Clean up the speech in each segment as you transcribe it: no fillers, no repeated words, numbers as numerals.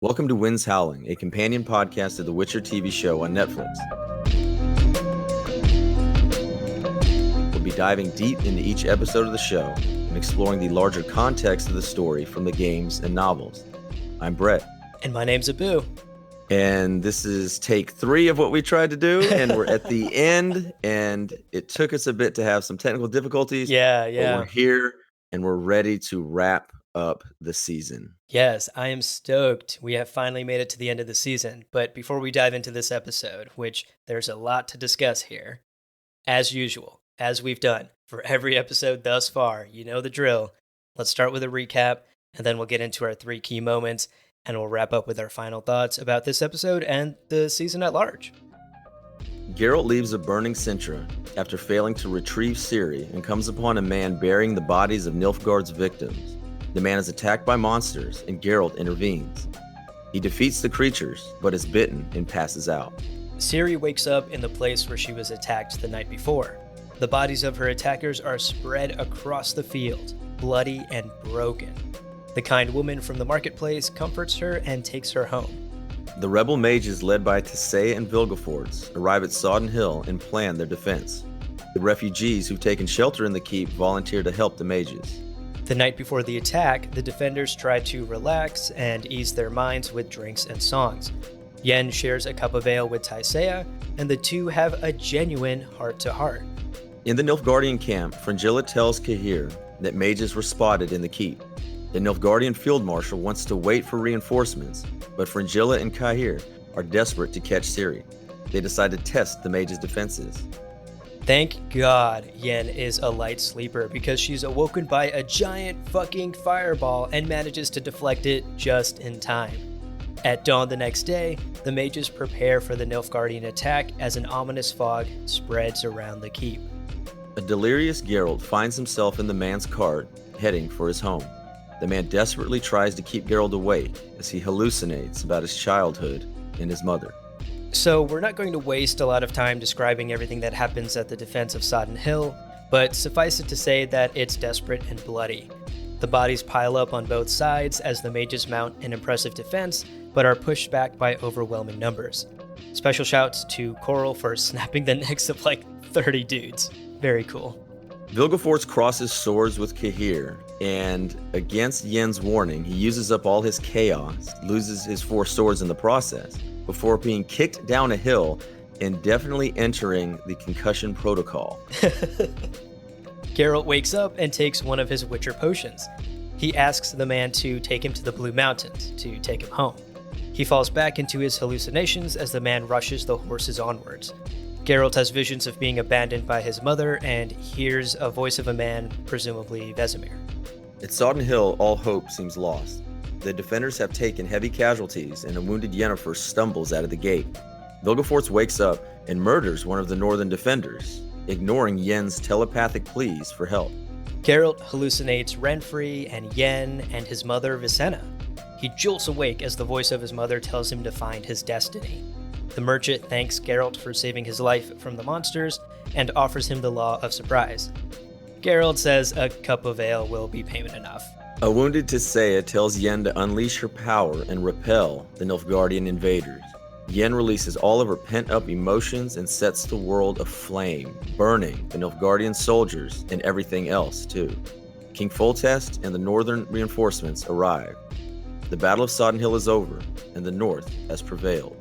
Welcome to Winds Howling, a companion podcast to the Witcher TV show on Netflix. We'll be diving deep into each episode of the show and exploring the larger context of the story from the games and novels. I'm Brett. And my name's Abu. And this is take 3 of what we tried to do, and we're at the end, and it took us a bit to have some technical difficulties. Yeah. But we're here, and we're ready to wrap up the season. Yes, I am stoked. We have finally made it to the end of the season. But before we dive into this episode, which there's a lot to discuss here, as usual, as we've done for every episode thus far, you know the drill. Let's start with a recap, and then we'll get into our 3 key moments, and we'll wrap up with our final thoughts about this episode and the season at large. Geralt leaves a burning Sintra after failing to retrieve Ciri and comes upon a man burying the bodies of Nilfgaard's victims. The man is attacked by monsters, and Geralt intervenes. He defeats the creatures, but is bitten and passes out. Ciri wakes up in the place where she was attacked the night before. The bodies of her attackers are spread across the field, bloody and broken. The kind woman from the marketplace comforts her and takes her home. The rebel mages led by Tissaia and Vilgefortz arrive at Sodden Hill and plan their defense. The refugees who've taken shelter in the keep volunteer to help the mages. The night before the attack, the defenders try to relax and ease their minds with drinks and songs. Yen shares a cup of ale with Tissaia, and the two have a genuine heart-to-heart. In the Nilfgaardian camp, Fringilla tells Cahir that mages were spotted in the keep. The Nilfgaardian field marshal wants to wait for reinforcements, but Fringilla and Cahir are desperate to catch Ciri. They decide to test the mages' defenses. Thank God Yen is a light sleeper because she's awoken by a giant fucking fireball and manages to deflect it just in time. At dawn the next day, the mages prepare for the Nilfgaardian attack as an ominous fog spreads around the keep. A delirious Geralt finds himself in the man's cart, heading for his home. The man desperately tries to keep Geralt awake as he hallucinates about his childhood and his mother. So we're not going to waste a lot of time describing everything that happens at the defense of Sodden Hill, but suffice it to say that it's desperate and bloody. The bodies pile up on both sides as the mages mount an impressive defense, but are pushed back by overwhelming numbers. Special shouts to Coral for snapping the necks of like 30 dudes. Very cool. Vilgefortz crosses swords with Cahir, and against Yen's warning, he uses up all his chaos, loses his 4 swords in the process, before being kicked down a hill and definitely entering the concussion protocol. Geralt wakes up and takes one of his Witcher potions. He asks the man to take him to the Blue Mountains to take him home. He falls back into his hallucinations as the man rushes the horses onwards. Geralt has visions of being abandoned by his mother and hears a voice of a man, presumably Vesemir. At Sodden Hill, all hope seems lost. The defenders have taken heavy casualties, and a wounded Yennefer stumbles out of the gate. Vilgefortz wakes up and murders one of the northern defenders, ignoring Yen's telepathic pleas for help. Geralt hallucinates Renfri and Yen and his mother Visenna. He jolts awake as the voice of his mother tells him to find his destiny. The merchant thanks Geralt for saving his life from the monsters and offers him the Law of Surprise. Geralt says a cup of ale will be payment enough. A wounded Tissaia tells Yen to unleash her power and repel the Nilfgaardian invaders. Yen releases all of her pent-up emotions and sets the world aflame, burning the Nilfgaardian soldiers and everything else, too. King Foltest and the northern reinforcements arrive. The Battle of Sodden Hill is over, and the North has prevailed.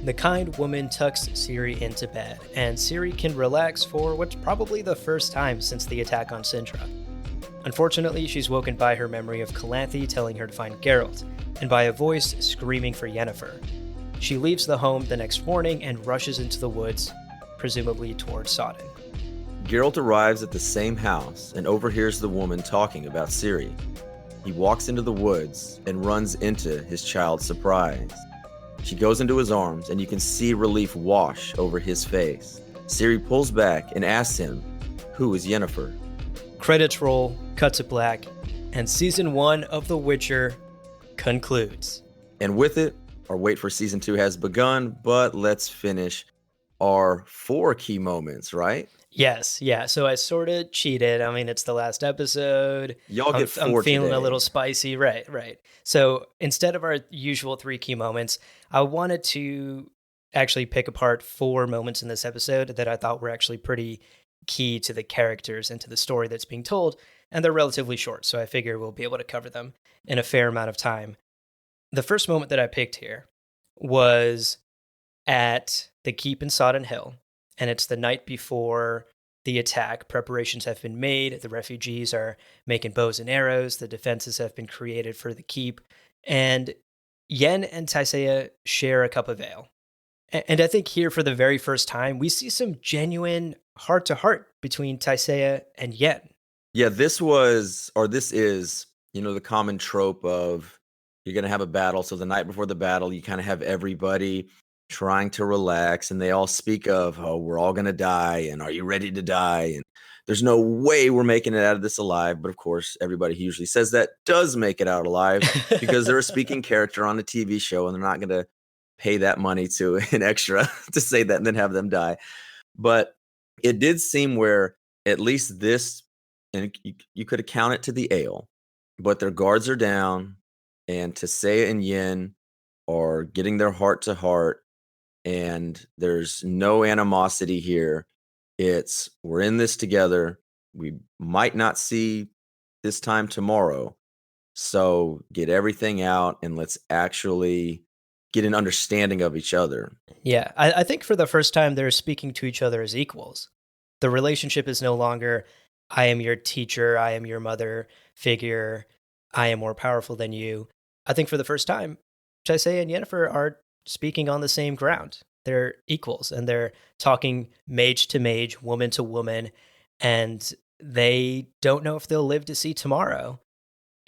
The kind woman tucks Ciri into bed, and Ciri can relax for what's probably the first time since the attack on Sintra. Unfortunately, she's woken by her memory of Calanthe telling her to find Geralt, and by a voice screaming for Yennefer. She leaves the home the next morning and rushes into the woods, presumably towards Sodden. Geralt arrives at the same house and overhears the woman talking about Ciri. He walks into the woods and runs into his child's surprise. She goes into his arms, and you can see relief wash over his face. Ciri pulls back and asks him, "Who is Yennefer?" Credits roll, cut to black, and Season 1 of The Witcher concludes. And with it, our wait for Season 2 has begun, but let's finish our 4 key moments, right? Yes, yeah. So I sort of cheated. I mean, it's the last episode. Y'all get I'm four feeling a little today. spicy. Right, right. So instead of our usual three key moments, I wanted to actually pick apart four moments in this episode that I thought were actually pretty key to the characters and to the story that's being told. And they're relatively short. So I figure we'll be able to cover them in a fair amount of time. The first moment that I picked here was at the keep in Sodden Hill, and it's the night before the attack. Preparations have been made. The refugees are making bows and arrows. The defenses have been created for the keep, and Yen and Taisea share a cup of ale. And I think here, for the very first time, we see some genuine heart to heart between Taisea and Yen. Yeah, this is, the common trope of you're going to have a battle. So the night before the battle, you kind of have everybody trying to relax and they all speak of, oh, we're all going to die. And are you ready to die? And there's no way we're making it out of this alive. But of course, everybody who usually says that does make it out alive because they're a speaking character on a TV show and they're not going to pay that money to an extra to say that and then have them die. But it did seem where at least this, and you could account it to the ale, but their guards are down, and Tisea and Yin are getting their heart to heart, and there's no animosity here. It's we're in this together. We might not see this time tomorrow. So get everything out and let's actually get an understanding of each other. Yeah, I think for the first time, they're speaking to each other as equals. The relationship is no longer, I am your teacher, I am your mother figure, I am more powerful than you. I think for the first time, Taisei and Yennefer are speaking on the same ground. They're equals and they're talking mage to mage, woman to woman, and they don't know if they'll live to see tomorrow.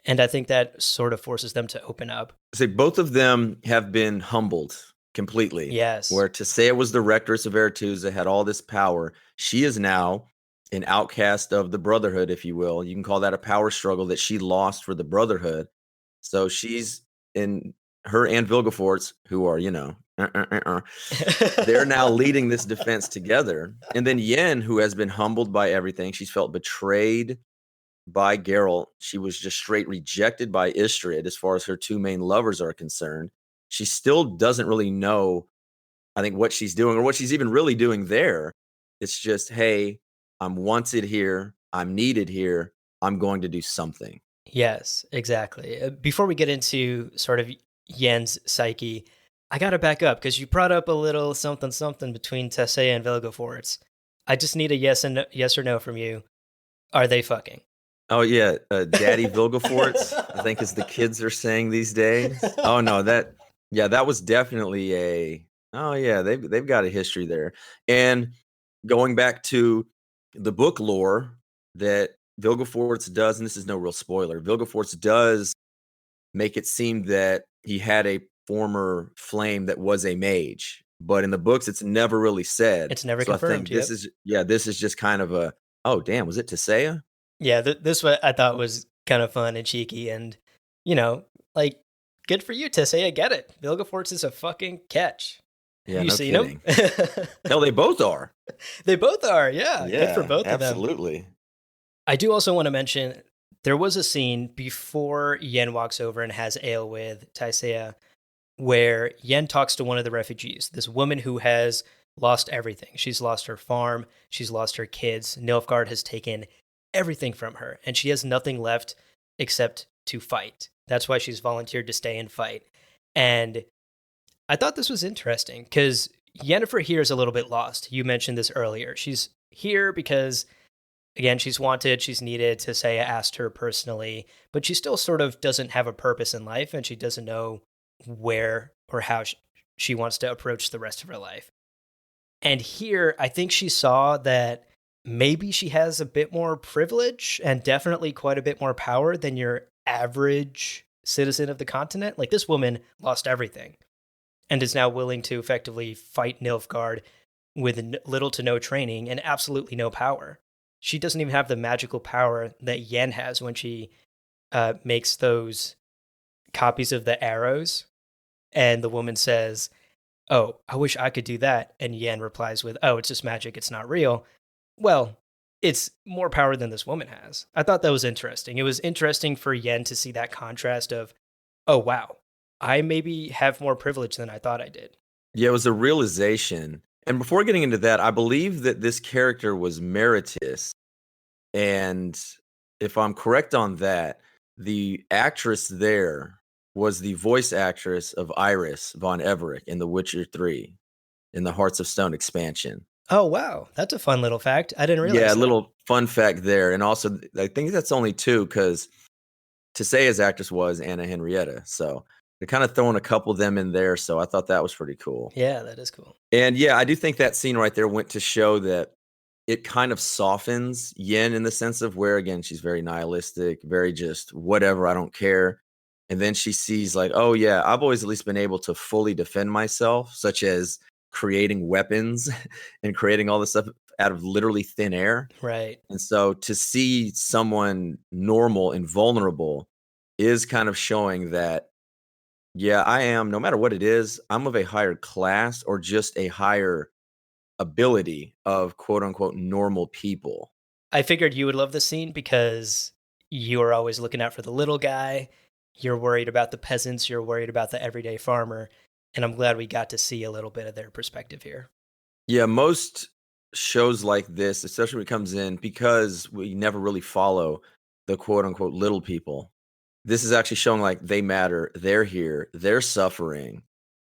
And I think that sort of forces them to open up. Say both of them have been humbled completely. Yes. Where Tisea was the rectress of Aretusa, had all this power. She is now an outcast of the Brotherhood, if you will. You can call that a power struggle that she lost for the Brotherhood. So she's in her and Vilgefortz, who are, they're now leading this defense together. And then Yen, who has been humbled by everything, she's felt betrayed by Geralt. She was just straight rejected by Istrid as far as her two main lovers are concerned. She still doesn't really know, I think, what she's doing or what she's even really doing there. It's just, hey, I'm wanted here. I'm needed here. I'm going to do something. Yes, exactly. Before we get into sort of Yen's psyche, I got to back up because you brought up a little something something between Tessea and Vilgefortz. I just need a yes or no from you. Are they fucking? Oh yeah, Daddy Vilgefortz, I think as the kids are saying these days. Oh no, that was definitely a oh yeah, they've got a history there. And going back to the book lore that Vilgefortz does, and this is no real spoiler, Vilgefortz does make it seem that he had a former flame that was a mage. But in the books, it's never really said. It's never So I confirmed. think this is just kind of a, oh damn, was it Tisea? Yeah, this what I thought was kind of fun and cheeky, and you know, like good for you, Tessea. I get it. Vilgefortz is a fucking catch. Yeah, Have you no seen kidding. him? Hell, they both are. They both are. Yeah, good for both of them. Absolutely. I do also want to mention there was a scene before Yen walks over and has ale with Taisea where Yen talks to one of the refugees, this woman who has lost everything. She's lost her farm, she's lost her kids. Nilfgaard has taken everything from her, and she has nothing left except to fight. That's why she's volunteered to stay and fight. And I thought this was interesting because Yennefer here is a little bit lost. You mentioned this earlier. She's here because, again, she's wanted, she's needed. Tisea asked her personally, but she still sort of doesn't have a purpose in life, and she doesn't know where or how she wants to approach the rest of her life. And here, I think she saw that maybe she has a bit more privilege and definitely quite a bit more power than your average citizen of the continent. Like, this woman lost everything and is now willing to effectively fight Nilfgaard with little to no training and absolutely no power. She doesn't even have the magical power that Yen has when she makes those copies of the arrows. And the woman says, "Oh, I wish I could do that." And Yen replies with, "Oh, it's just magic. It's not real." Well, it's more power than this woman has. I thought that was interesting. It was interesting for Yen to see that contrast of, oh, wow, I maybe have more privilege than I thought I did. Yeah, it was a realization. And before getting into that, I believe that this character was Meritus. And if I'm correct on that, the actress there was the voice actress of Iris von Everett in The Witcher 3 in the Hearts of Stone expansion. Oh, wow. That's a fun little fact. I didn't Yeah, realize a that. little fun fact there. And also, I think that's only two because Taseya's actress was Anna Henrietta. So they're kind of throwing a couple of them in there. So I thought that was pretty cool. Yeah, that is cool. And yeah, I do think that scene right there went to show that it kind of softens Yen in the sense of where, again, she's very nihilistic, very just whatever, I don't care. And then she sees, like, oh, yeah, I've always at least been able to fully defend myself, such as creating weapons and creating all this stuff out of literally thin air. Right. And so to see someone normal and vulnerable is kind of showing that, yeah, I am, no matter what it is, I'm of a higher class or just a higher ability of quote unquote normal people. I figured you would love this scene because you are always looking out for the little guy. You're worried about the peasants. You're worried about the everyday farmer. And I'm glad we got to see a little bit of their perspective here. Yeah, most shows like this, especially when it comes in, because we never really follow the quote unquote little people. This is actually showing like they matter. They're here. They're suffering.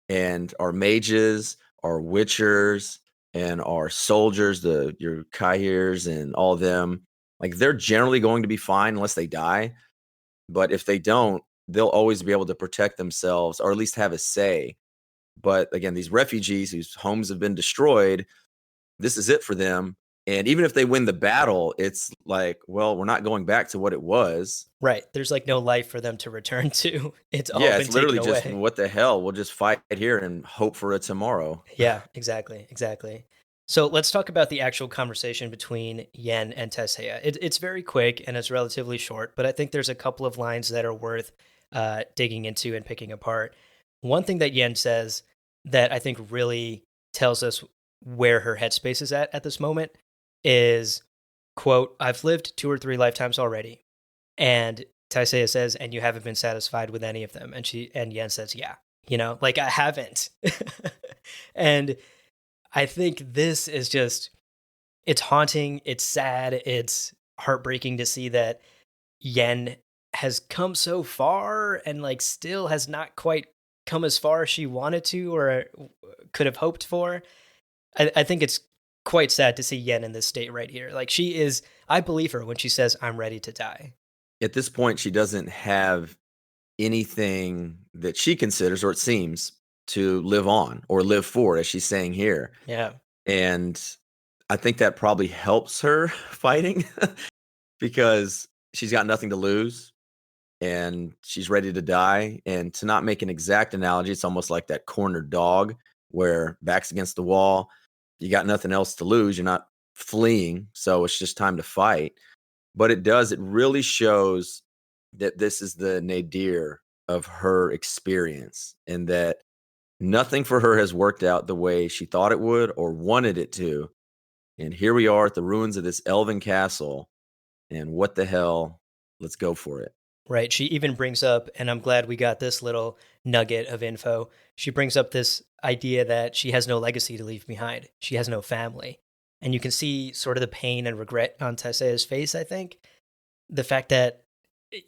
And our mages, our witchers, and our soldiers, your Kairs and all of them, like they're generally going to be fine unless they die. But if they don't, they'll always be able to protect themselves or at least have a say. But again, these refugees whose homes have been destroyed, this is it for them. And even if they win the battle, it's like, well, we're not going back to what it was. Right. There's like no life for them to return to. It's all Yeah, been it's taken literally just away. what the hell? We'll just fight here and hope for a tomorrow. Yeah, exactly. Exactly. So let's talk about the actual conversation between Yen and Tesseya. It's very quick and it's relatively short, but I think there's a couple of lines that are worth digging into and picking apart. One thing that Yen says that I think really tells us where her headspace is at this moment is, quote, I've lived 2 or 3 lifetimes already. And Taiseiya says, and you haven't been satisfied with any of them. And Yen says, yeah, like I haven't. And I think this is just, it's haunting, it's sad, it's heartbreaking to see that Yen has come so far and like still has not quite come as far as she wanted to or could have hoped for. I think it's quite sad to see Yen in this state right here. Like she is, I believe her when she says, I'm ready to die. At this point, she doesn't have anything that she considers, or it seems, to live on or live for, as she's saying here. Yeah. And I think that probably helps her fighting because she's got nothing to lose and she's ready to die. And to not make an exact analogy, it's almost like that cornered dog where back's against the wall, you got nothing else to lose. You're not fleeing. So it's just time to fight. But it really shows that this is the nadir of her experience and that nothing for her has worked out the way she thought it would or wanted it to. And here we are at the ruins of this elven castle. And what the hell? Let's go for it. Right. She even brings up, and I'm glad we got this little nugget of info. She brings up this idea that she has no legacy to leave behind. She has no family. And you can see sort of the pain and regret on Tessa's face, I think. The fact that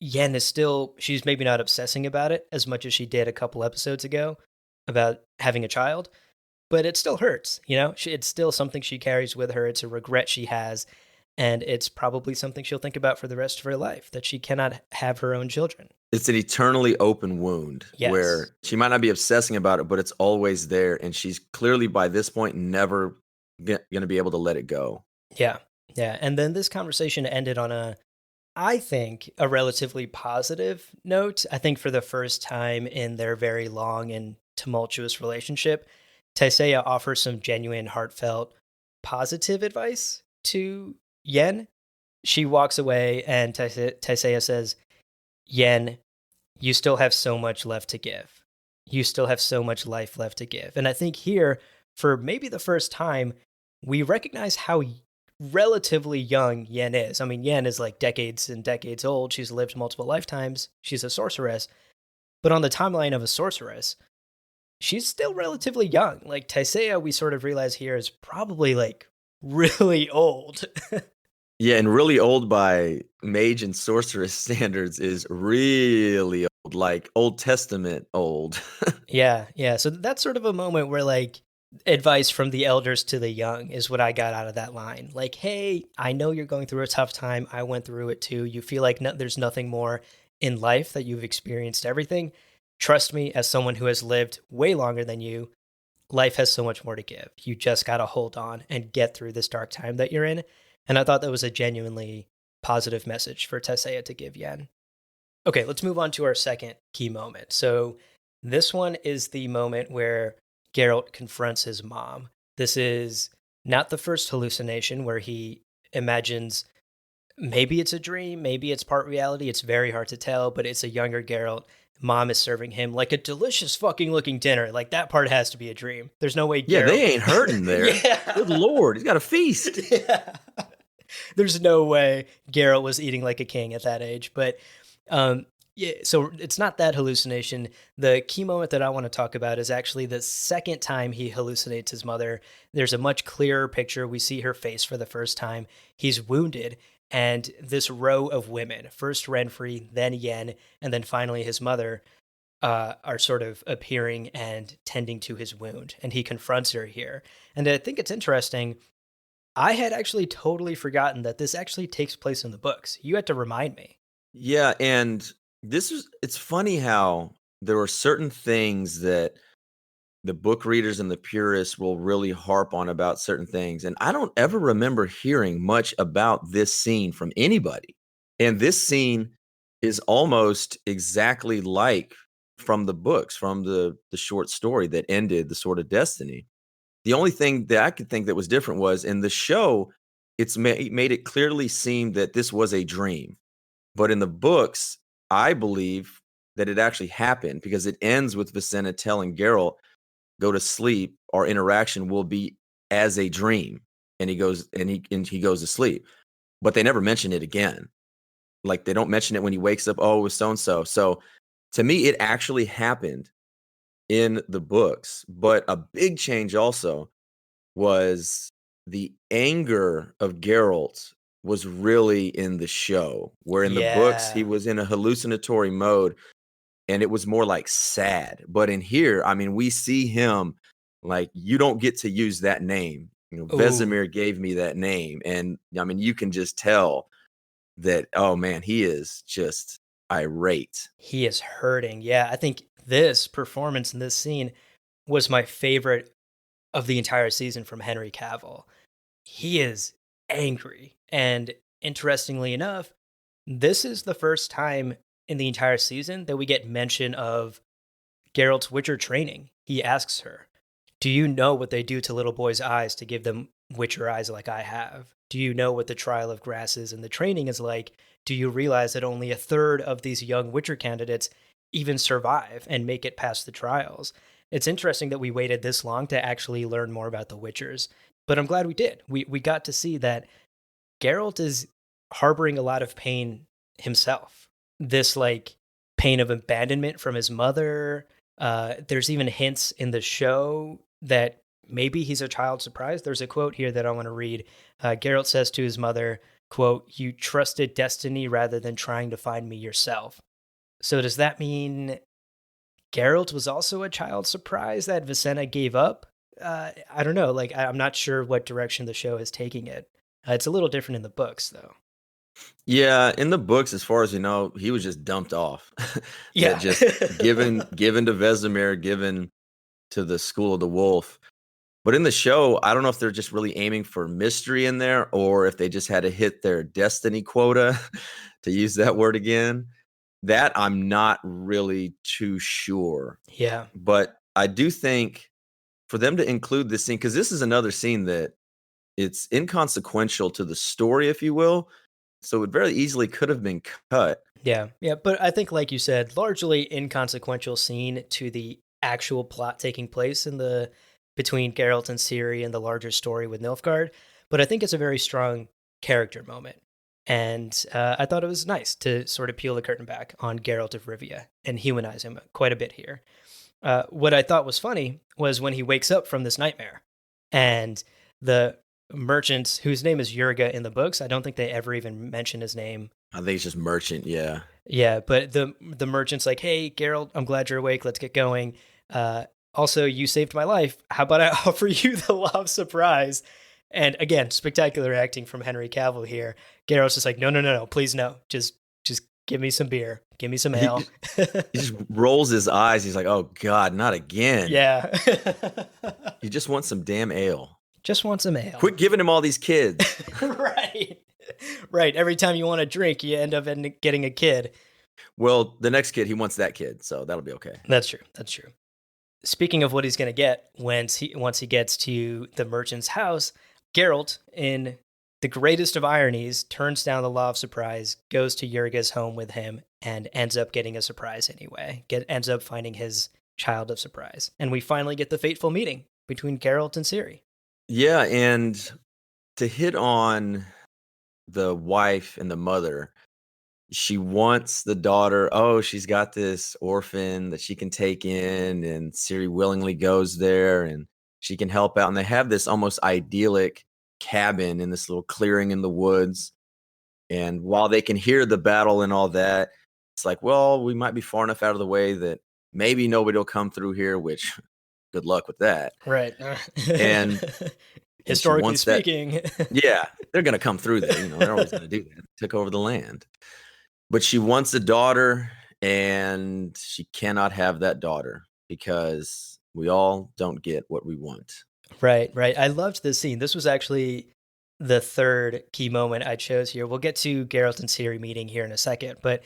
Yen is still, she's maybe not obsessing about it as much as she did a couple episodes ago about having a child, but it still hurts, it's still something she carries with her. It's a regret she has. And it's probably something she'll think about for the rest of her life, that she cannot have her own children. It's an eternally open wound where she might not be obsessing about it, but it's always there. And she's clearly by this point never going to be able to let it go. Yeah. Yeah. And then this conversation ended on I think, a relatively positive note. I think for the first time in their very long and tumultuous relationship, Taiseiya offers some genuine, heartfelt, positive advice to Yen. She walks away and Taiseiya says, Yen, you still have so much left to give. You still have so much life left to give. And I think here, for maybe the first time, we recognize how relatively young Yen is. I mean, Yen is like decades and decades old. She's lived multiple lifetimes. She's a sorceress. But on the timeline of a sorceress, she's still relatively young. Like Taisea, we sort of realize here is probably like really old. Yeah, and really old by mage and sorceress standards is really old, like Old Testament old. Yeah, yeah. So that's sort of a moment where like advice from the elders to the young is what I got out of that line. Like, hey, I know you're going through a tough time. I went through it too. You feel like there's nothing more in life, that you've experienced everything. Trust me, as someone who has lived way longer than you, life has so much more to give. You just got to hold on and get through this dark time that you're in. And I thought that was a genuinely positive message for Tessaya to give Yen. Okay, let's move on to our second key moment. So, this one is the moment where Geralt confronts his mom. This is not the first hallucination where he imagines maybe it's a dream, maybe it's part reality. It's very hard to tell, but it's a younger Geralt. Mom is serving him like a delicious fucking looking dinner. Like that part has to be a dream. There's no way Yeah, Geralt. they ain't hurting there. Yeah. Good Lord, he's got a feast. Yeah. There's no way Geralt was eating like a king at that age. But yeah, so it's not that hallucination. The key moment that I want to talk about is actually the second time he hallucinates his mother. There's a much clearer picture. We see her face for the first time. He's wounded, and this row of women, first Renfri, then Yen, and then finally his mother, are sort of appearing and tending to his wound. And he confronts her here. And I think it's interesting. I had actually totally forgotten that this actually takes place in the books. You had to remind me. Yeah, and it's funny how there are certain things that the book readers and the purists will really harp on about certain things. And I don't ever remember hearing much about this scene from anybody. And this scene is almost exactly like from the books, from the short story that ended the Sword of Destiny. The only thing that I could think that was different was in the show, it's made it clearly seem that this was a dream. But in the books, I believe that it actually happened because it ends with Vicenna telling Geralt, "Go to sleep. Our interaction will be as a dream." And he goes to sleep. But they never mention it again. Like they don't mention it when he wakes up, "Oh, it was so and so." So to me, it actually happened in the books. But a big change also was the anger of Geralt was really in the show, where in the books he Yeah. was in a hallucinatory mode and it was more like sad. But in here, I mean, we see him like, you don't get to use that name. You know, Oh, Vesemir gave me that name. And I mean, you can just tell that, oh man, he is just irate. he is hurting. Yeah, I think this performance in this scene was my favorite of the entire season from Henry Cavill. He is angry. And interestingly enough, this is the first time in the entire season that we get mention of Geralt's Witcher training. He asks her, "Do you know what they do to little boys' eyes to give them Witcher eyes like I have? Do you know what the trial of grasses and the training is like? Do you realize that only a third of these young Witcher candidates even survive and make it past the trials?" It's interesting that we waited this long to actually learn more about the Witchers, but I'm glad we did. We got to see that Geralt is harboring a lot of pain himself. This like pain of abandonment from his mother. There's even hints in the show that maybe he's a child surprise. There's a quote here that I want to read. Geralt says to his mother, quote, "You trusted destiny rather than trying to find me yourself." So does that mean Geralt was also a child surprise that Vicenna gave up? I don't know. Like, I'm not sure what direction the show is taking it. It's a little different in the books, though. Yeah, in the books, as far as you know, he was just dumped off. That Yeah. just given to Vesemir, given to the School of the Wolf. But in the show, I don't know if they're just really aiming for mystery in there or if they just had to hit their destiny quota, to use that word again. That I'm not really too sure. Yeah. But I do think for them to include this scene, because this is another scene that it's inconsequential to the story, if you will. So it very easily could have been cut. Yeah. Yeah. But I think, like you said, largely inconsequential scene to the actual plot taking place in the between Geralt and Ciri and the larger story with Nilfgaard. but I think it's a very strong character moment. And I thought it was nice to sort of peel the curtain back on Geralt of Rivia and humanize him quite a bit here. What I thought was funny was when he wakes up from this nightmare and the merchant, whose name is Yurga in the books, I don't think they ever even mention his name. I think it's just merchant, yeah. Yeah, but the merchant's like, "Hey, Geralt, I'm glad you're awake. Let's get going. Also, you saved my life. How about I offer you the love surprise?" And again, spectacular acting from Henry Cavill here. Geralt's just like, "No, no, no, no, please no. Just give me some beer. Give me some ale." He just rolls his eyes. He's like, "Oh God, not again." Yeah. You just want some damn ale. Just want some ale. Quit giving him all these kids. Right. Right. Every time you want a drink, you end up getting a kid. Well, the next kid, he wants that kid, so that'll be okay. That's true. That's true. Speaking of what he's going to get once he gets to the merchant's house, Geralt, in the greatest of ironies, turns down the law of surprise, goes to Yurga's home with him, and ends up getting a surprise anyway. Ends up finding his child of surprise. And we finally get the fateful meeting between Geralt and Ciri. Yeah, and to hit on the wife and the mother, she wants the daughter. Oh, she's got this orphan that she can take in, and Ciri willingly goes there and she can help out. And they have this almost idyllic cabin in this little clearing in the woods. And while they can hear the battle and all that, it's like, well, we might be far enough out of the way that maybe nobody will come through here, which good luck with that. Right. And historically speaking. Yeah, they're going to come through there. They're always going to do that. Took over the land. But she wants a daughter, and she cannot have that daughter because we all don't get what we want. Right, right. I loved this scene. This was actually the third key moment I chose here. We'll get to Geralt and Ciri meeting here in a second, but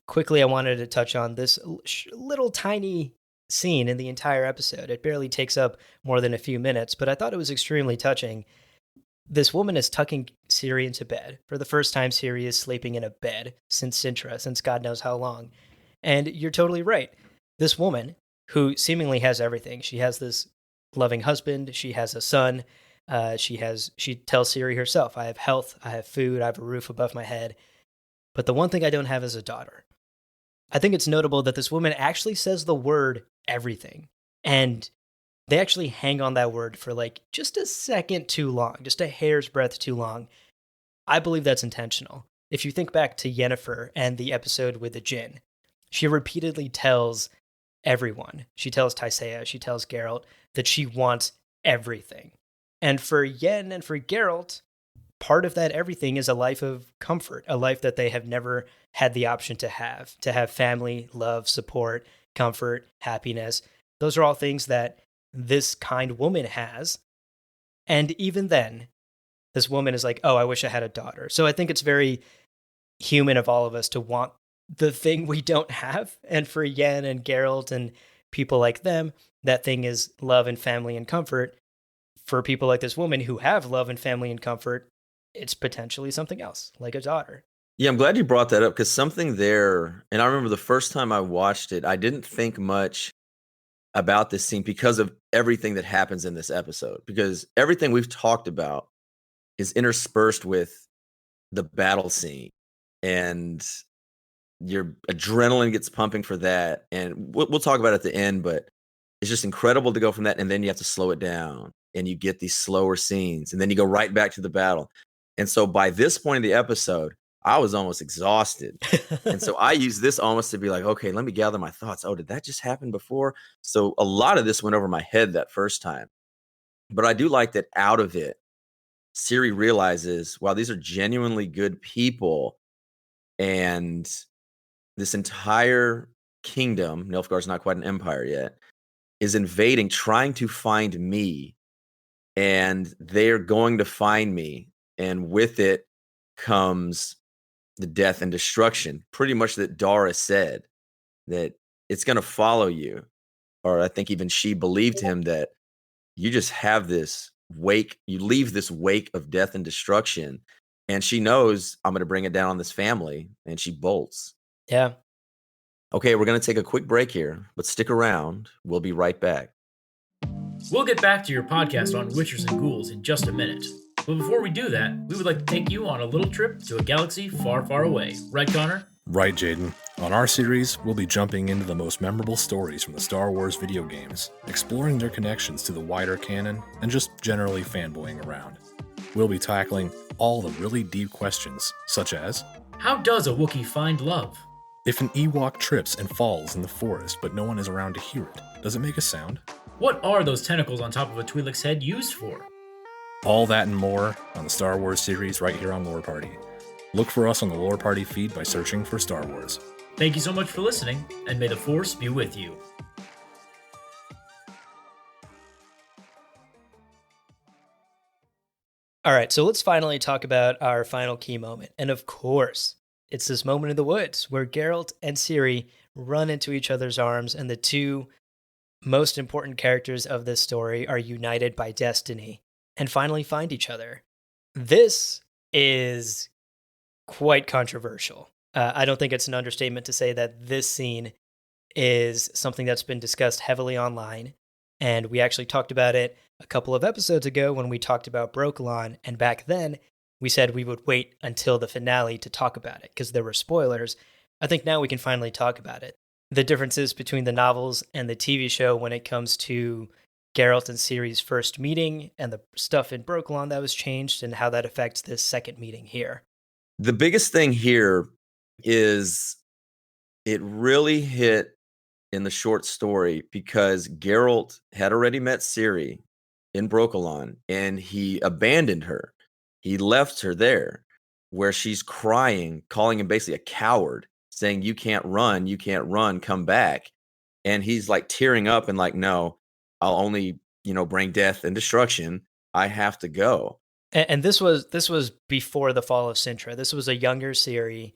quickly I wanted to touch on this little tiny scene in the entire episode. It barely takes up more than a few minutes, but I thought it was extremely touching. This woman is tucking Ciri into bed. For the first time, Ciri is sleeping in a bed since Sintra, since God knows how long. And you're totally right. This woman, who seemingly has everything, she has this loving husband, she has a son, she tells Ciri herself, I have health, I have food, I have a roof above my head. But the one thing I don't have is a daughter. I think it's notable that this woman actually says the word everything. And they actually hang on that word for like just a second too long, just a hair's breadth too long. I believe that's intentional. If you think back to Yennefer and the episode with the Djinn, she repeatedly tells everyone, she tells Tisea, she tells Geralt that she wants everything. And for Yen and for Geralt, part of that everything is a life of comfort, a life that they have never had the option to have family, love, support, comfort, happiness. Those are all things that this kind woman has. And even then, this woman is like, oh, I wish I had a daughter. So I think it's very human of all of us to want the thing we don't have. And for Yen and Geralt and people like them, that thing is love and family and comfort. For people like this woman who have love and family and comfort, it's potentially something else, like a daughter. Yeah, I'm glad you brought that up because something there, and I remember the first time I watched it, I didn't think much about this scene because of everything that happens in this episode, because everything we've talked about is interspersed with the battle scene, and your adrenaline gets pumping for that. And we'll talk about it at the end, but it's just incredible to go from that, and then you have to slow it down, and you get these slower scenes, and then you go right back to the battle. And so by this point in the episode, I was almost exhausted. And so I use this almost to be like, okay, let me gather my thoughts. Oh, did that just happen before? So a lot of this went over my head that first time. But I do like that out of it, Ciri realizes, wow, these are genuinely good people. And this entire kingdom, Nilfgaard's not quite an empire yet, is invading, trying to find me. And they're going to find me. And with it comes the death and destruction, pretty much that Dara said, that it's going to follow you. Or I think even she believed him that you just have this wake, you leave this wake of death and destruction. And she knows I'm going to bring it down on this family, and she bolts. Yeah. Okay, we're going to take a quick break here, but stick around. We'll be right back. We'll get back to your podcast on Witchers and Ghouls in just a minute. But before we do that, we would like to take you on a little trip to a galaxy far, far away. Right, Connor? Right, Jaden. On our series, we'll be jumping into the most memorable stories from the Star Wars video games, exploring their connections to the wider canon, and just generally fanboying around. We'll be tackling all the really deep questions, such as, how does a Wookiee find love? If an Ewok trips and falls in the forest but no one is around to hear it, does it make a sound? What are those tentacles on top of a Twi'lek's head used for? All that and more on the Star Wars series right here on Lore Party. Look for us on the Lore Party feed by searching for Star Wars. Thank you so much for listening, and may the Force be with you. All right, so let's finally talk about our final key moment. And of course, it's this moment in the woods where Geralt and Ciri run into each other's arms, and the two most important characters of this story are united by destiny and finally find each other. This is quite controversial. I don't think it's an understatement to say that this scene is something that's been discussed heavily online. And we actually talked about it a couple of episodes ago when we talked about Brokilon. And back then, we said we would wait until the finale to talk about it because there were spoilers. I think now we can finally talk about it. The differences between the novels and the TV show when it comes to Geralt and Ciri's first meeting and the stuff in Brokilon that was changed and how that affects this second meeting here. The biggest thing here is it really hit in the short story because Geralt had already met Ciri in Brokilon and he abandoned her. He left her there where she's crying, calling him basically a coward, saying, you can't run, come back. And he's like tearing up and like, no, I'll only, bring death and destruction. I have to go. And this was before the fall of Sintra. This was a younger Ciri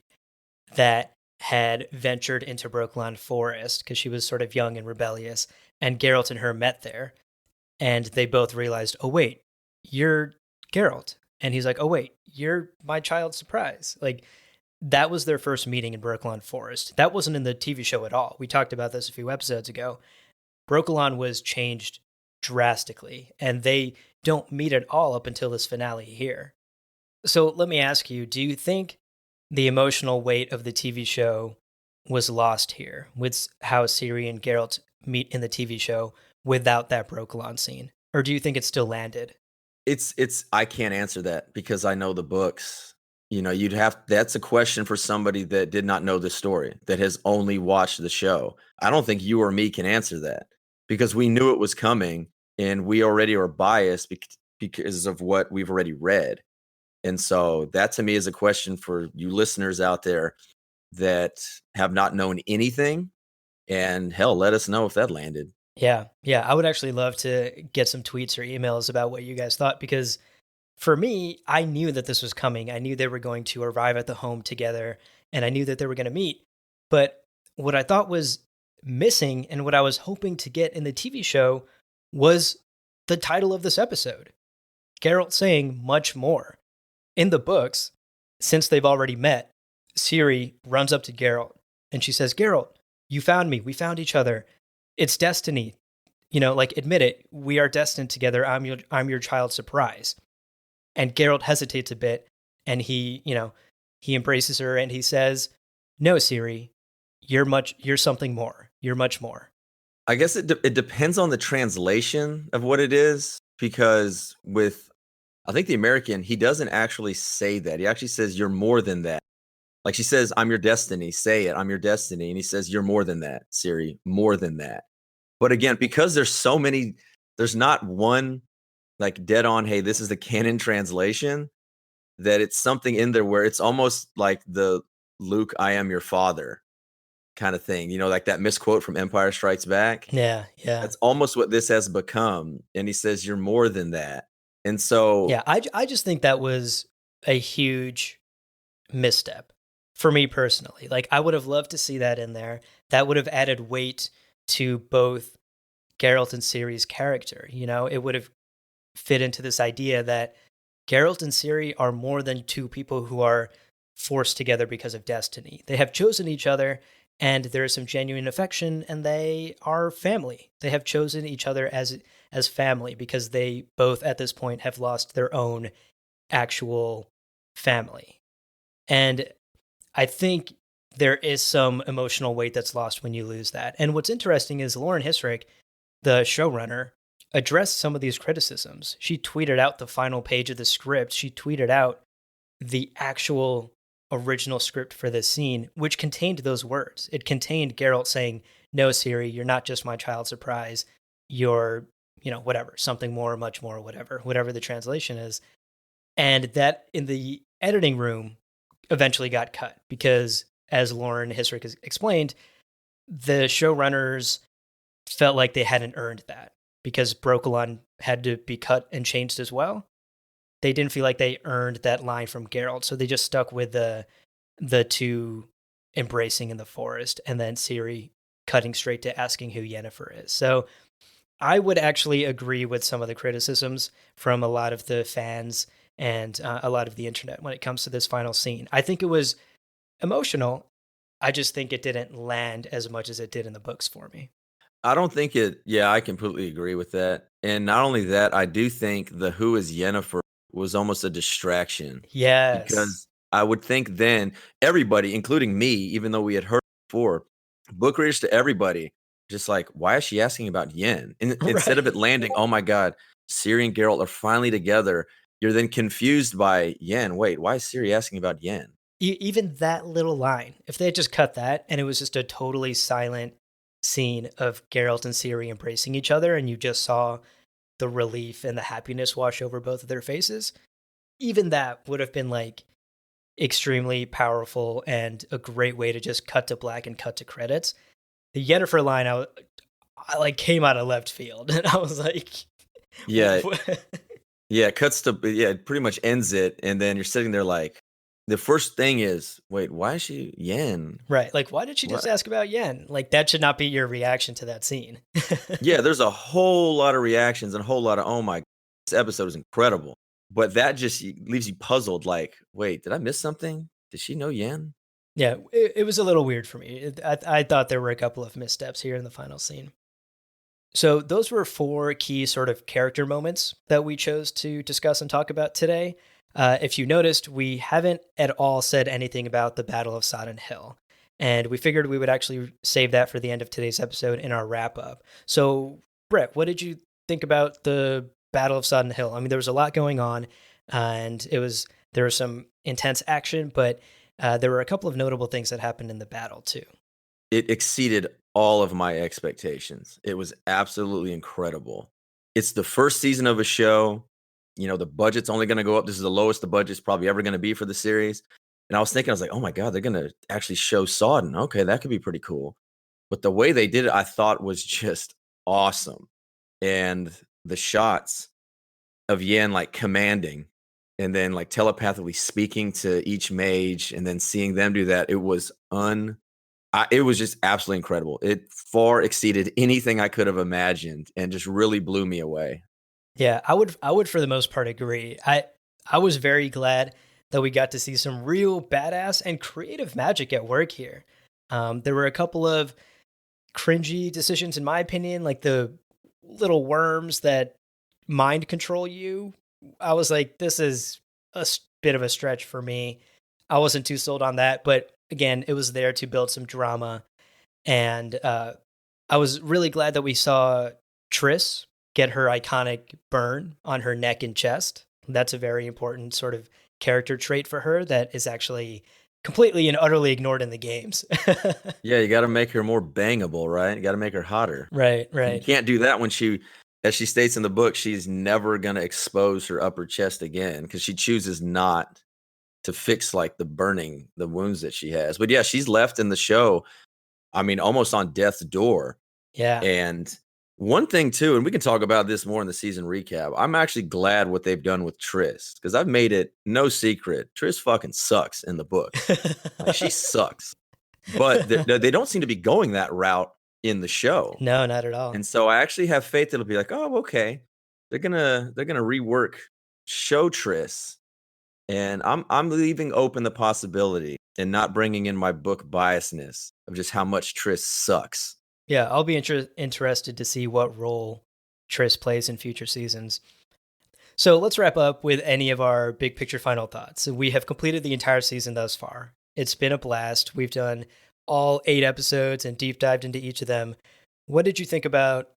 that had ventured into Brokilon Forest because she was sort of young and rebellious, and Geralt and her met there, and they both realized, oh wait, you're Geralt, and he's like, oh wait, you're my child surprise. Like, that was their first meeting in Brokilon Forest. That wasn't in the TV show at all. We talked about this a few episodes ago. Brokilon was changed drastically, and they don't meet at all up until this finale here. So let me ask you, do you think the emotional weight of the TV show was lost here with how Ciri and Geralt meet in the TV show without that Brokilon scene? Or do you think it still landed? I can't answer that because I know the books. That's a question for somebody that did not know the story, that has only watched the show. I don't think you or me can answer that because we knew it was coming and we already are biased because of what we've already read. And so that to me is a question for you listeners out there that have not known anything. And hell, let us know if that landed. Yeah. I would actually love to get some tweets or emails about what you guys thought, because for me, I knew that this was coming. I knew they were going to arrive at the home together, and I knew that they were going to meet. But what I thought was missing and what I was hoping to get in the TV show was the title of this episode, Geralt saying much more. In the books, since they've already met, Ciri runs up to Geralt and she says, Geralt, you found me. We found each other. It's destiny. Admit it. We are destined together. I'm your child surprise. And Geralt hesitates a bit, and he embraces her and he says, no, Ciri, you're something more. You're much more. I guess it depends on the translation of what it is, because I think the American, he doesn't actually say that. He actually says, you're more than that. Like she says, I'm your destiny. Say it. I'm your destiny. And he says, you're more than that, Ciri, more than that. But again, because there's so many, there's not one like dead on, hey, this is the canon translation, that it's something in there where it's almost like the Luke, I am your father kind of thing, like that misquote from Empire Strikes Back. Yeah. That's almost what this has become. And he says, you're more than that. And so, yeah, I just think that was a huge misstep for me personally. Like, I would have loved to see that in there. That would have added weight to both Geralt and Ciri's character. It would have fit into this idea that Geralt and Ciri are more than two people who are forced together because of destiny. They have chosen each other, and there is some genuine affection, and they are family. They have chosen each other as family because they both at this point have lost their own actual family. And I think there is some emotional weight that's lost when you lose that. And what's interesting is Lauren Hissrich, the showrunner, addressed some of these criticisms. She tweeted out the final page of the script. She tweeted out the actual original script for this scene, which contained those words. It contained Geralt saying, "No, Ciri, you're not just my child surprise. You're, whatever, something more, much more, whatever the translation is." And that in the editing room eventually got cut because, as Lauren Hissrich has explained, the showrunners felt like they hadn't earned that because Brokilon had to be cut and changed as well. They didn't feel like they earned that line from Geralt, so they just stuck with the two embracing in the forest and then Ciri cutting straight to asking who Yennefer is. So I would actually agree with some of the criticisms from a lot of the fans and a lot of the internet when it comes to this final scene. I think it was emotional. I just think it didn't land as much as it did in the books for me. I don't think it. Yeah, I completely agree with that. And not only that, I do think the "Who is Yennefer" was almost a distraction Yes. because I would think then everybody, including me, even though we had heard before, book readers to everybody, just like, why is she asking about Yen? And instead of it Right. landing, oh my God, Ciri and Geralt are finally together. You're then confused by Yen. Wait, why is Ciri asking about Yen? Even that little line, if they had just cut that and it was just a totally silent scene of Geralt and Ciri embracing each other and you just saw the relief and the happiness wash over both of their faces, even that would have been like extremely powerful and a great way to just cut to black and cut to credits. The Yennefer line, I like came out of left field and I was like, Yeah, yeah, it cuts to yeah, it pretty much ends it, and then you're sitting there like, the first thing is, wait, why is she Yen? right. Like, why did she just What? ask about Yen? Like, that should not be your reaction to that scene. Yeah, there's a whole lot of reactions and a whole lot of, oh my, this episode is incredible. But that just leaves you puzzled, like, wait, did I miss something? Did she know Yen? Yeah, it was a little weird for me. I thought there were a couple of missteps here in the final scene. So, those were four key sort of character moments that we chose to discuss and talk about today. If you noticed, we haven't at all said anything about the Battle of Sodden Hill. And we figured we would actually save that for the end of today's episode in our wrap up. So, Brett, what did you think about the Battle of Sodden Hill? I mean, there was a lot going on, and there was some intense action, but there were a couple of notable things that happened in the battle too. It exceeded all of my expectations. It was absolutely incredible. It's the first season of a show. The budget's only going to go up. This is the lowest the budget's probably ever going to be for the series. And I was thinking, I was like, oh my God, they're going to actually show Sodden. Okay, that could be pretty cool. But the way they did it, I thought was just awesome. And the shots of Yen like commanding and then like telepathically speaking to each mage and then seeing them do that, it was just absolutely incredible. It far exceeded anything I could have imagined and just really blew me away. Yeah, I would for the most part agree. I was very glad that we got to see some real badass and creative magic at work here. There were a couple of cringy decisions, in my opinion, like the little worms that mind control you. I was like, this is bit of a stretch for me. I wasn't too sold on that, but again, it was there to build some drama. And I was really glad that we saw Triss get her iconic burn on her neck and chest. That's a very important sort of character trait for her that is actually completely and utterly ignored in the games. Yeah, you got to make her more bangable, right? You got to make her hotter. Right, And you right. can't do that when as she states in the book, she's never going to expose her upper chest again because she chooses not to fix like the wounds that she has. But yeah, she's left in the show, I mean, almost on death's door. Yeah. And one thing too, and we can talk about this more in the season recap. I'm actually glad what they've done with Triss because I've made it no secret. Triss fucking sucks in the books. Like she sucks, but they don't seem to be going that route in the show. No, not at all. And so I actually have faith it'll be like, oh, okay, they're gonna rework show Triss, and I'm leaving open the possibility and not bringing in my book biasness of just how much Triss sucks. Yeah, I'll be interested to see what role Triss plays in future seasons. So let's wrap up with any of our big picture final thoughts. We have completed the entire season thus far. It's been a blast. We've done all 8 episodes and deep dived into each of them. What did you think about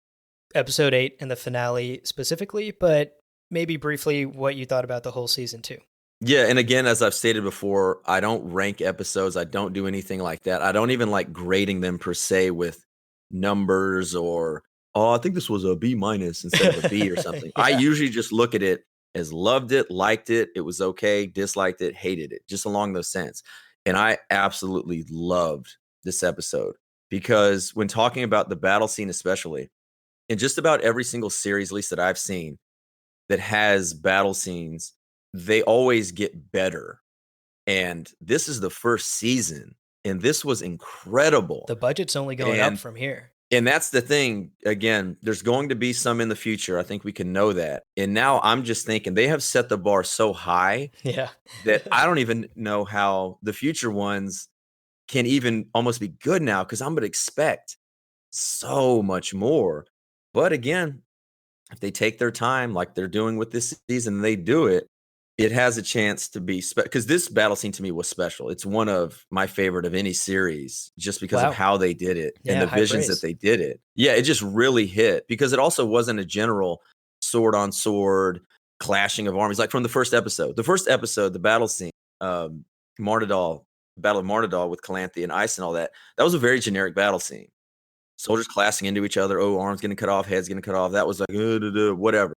episode 8 and the finale specifically, but maybe briefly what you thought about the whole season too? Yeah, and again, as I've stated before, I don't rank episodes. I don't do anything like that. I don't even like grading them per se with numbers or, oh, I think this was a B minus instead of a B or something. I Yeah. usually just look at it as loved it, liked it, it was okay, disliked it, hated it, just along those sense. And I absolutely loved this episode because when talking about the battle scene, especially in just about every single series, at least that I've seen, that has battle scenes, they always get better. And this is the first season, and this was incredible. The budget's only going up from here. And that's the thing. Again, there's going to be some in the future. I think we can know that. And now I'm just thinking they have set the bar so high Yeah. that I don't even know how the future ones can even almost be good now because I'm going to expect so much more. But again, if they take their time like they're doing with this season and they do it, it has a chance to be because this battle scene to me was special. It's one of my favorite of any series just because Wow. of how they did it Yeah, and the high visions praise. that they did it. Yeah, it just really hit because it also wasn't a general sword on sword clashing of armies like from the first episode. The first episode, the battle scene, Martindale, Battle of Martindale with Calanthe and Ice and all that, that was a very generic battle scene. Soldiers clashing into each other. Oh, arms getting cut off, heads getting cut off. That was like, whatever.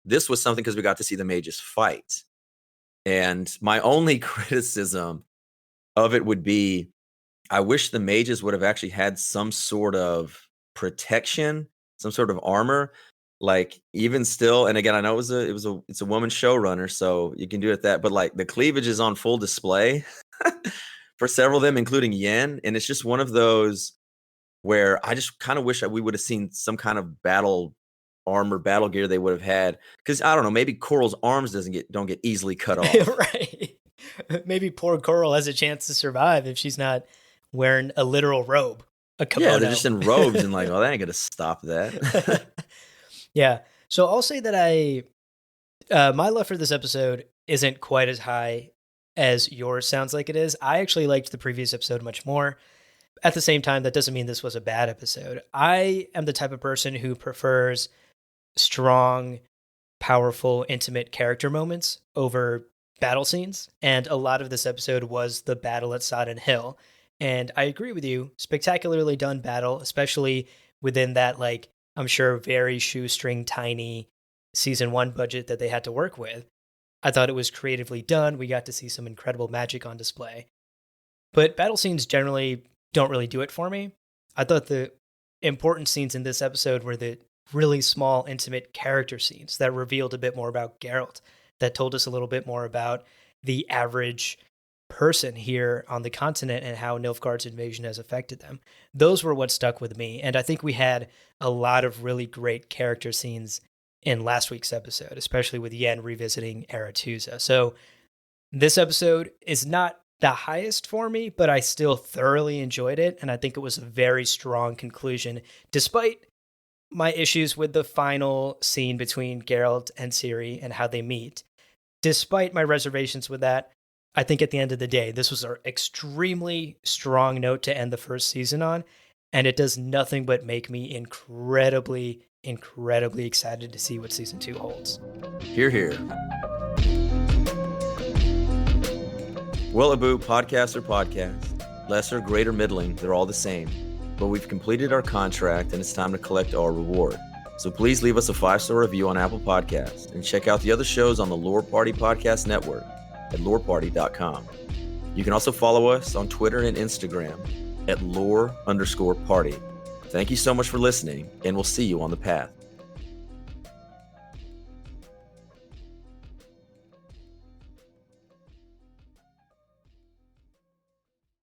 This was something because we got to see the mages fight. And my only criticism of it would be, I wish the mages would have actually had some sort of protection, some sort of armor. Like even still, and again, I know it's a woman showrunner, so you can do it that. But like the cleavage is on full display for several of them, including Yen, and it's just one of those where I just kind of wish we would have seen some kind of battle armor, battle gear they would have had. Because I don't know, maybe Coral's arms don't get easily cut off. Right. Maybe poor Coral has a chance to survive if she's not wearing a literal robe, a kimono. Yeah, they're just in robes and like, oh, that ain't gonna stop that. Yeah. So I'll say that my love for this episode isn't quite as high as yours sounds like it is. I actually liked the previous episode much more. At the same time, that doesn't mean this was a bad episode. I am the type of person who prefers strong, powerful, intimate character moments over battle scenes. And a lot of this episode was the battle at Sodden Hill. And I agree with you, spectacularly done battle, especially within that, like, I'm sure very shoestring tiny season 1 budget that they had to work with. I thought it was creatively done. We got to see some incredible magic on display. But battle scenes generally don't really do it for me. I thought the important scenes in this episode were the really small, intimate character scenes that revealed a bit more about Geralt, that told us a little bit more about the average person here on the continent and how Nilfgaard's invasion has affected them. Those were what stuck with me, and I think we had a lot of really great character scenes in last week's episode, especially with Yen revisiting Aretuza. So this episode is not the highest for me, but I still thoroughly enjoyed it, and I think it was a very strong conclusion, despite my issues with the final scene between Geralt and Ciri and how they meet. Despite my reservations with that, I think at the end of the day, this was an extremely strong note to end the first season on, and it does nothing but make me incredibly, incredibly excited to see what season 2 holds. Hear, hear. Well, Abu, podcast or podcast, lesser, greater, middling, they're all the same. But we've completed our contract and it's time to collect our reward. So please leave us a 5-star review on Apple Podcasts and check out the other shows on the Lore Party Podcast Network at loreparty.com. You can also follow us on Twitter and Instagram at lore_party. Thank you so much for listening, and we'll see you on the path.